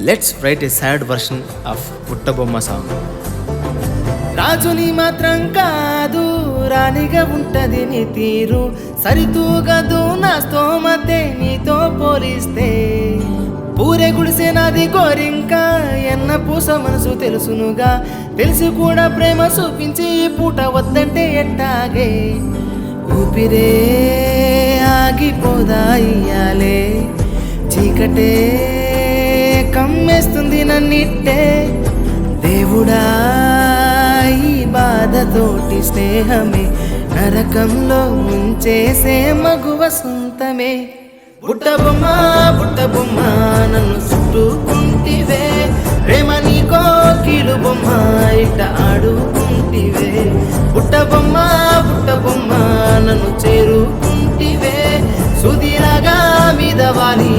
Let's write a sad version of Puttabomma song. రాజుని మాత్రం కాదు రాణిగా ఉంటది నీ తీరు, సరితూగదు నా స్తోమతే నీతో పోలిస్తే. పూరే గుడిసే నాది గోరింక ఎన్న పూస మనసు తెలుసునుగా, తెలిసి కూడా ప్రేమ చూపించి ఈ పూట వద్దంటే ఎట్టాగే. ఊపిరే ఆగిపోదా ఇయ్యాలే, చీకటే కమ్మేస్తుంది నన్నిట్టే. దేవుడా ఈ బాధతోటి స్నేహమే నరకంలో ముంచేసే మగువ సొంతమే. బుట్టబొమ్మ బుట్టబొమ్మ నన్ను చుట్టుకుంటివే, ప్రేమ నీకో కీలు బొమ్మ ఇట్ట ఆడుకుంటివే. బుట్టబొమ్మ బుట్టబొమ్మ నన్ను చేరుకుంటివే, సుదిలాగా మీద వాలి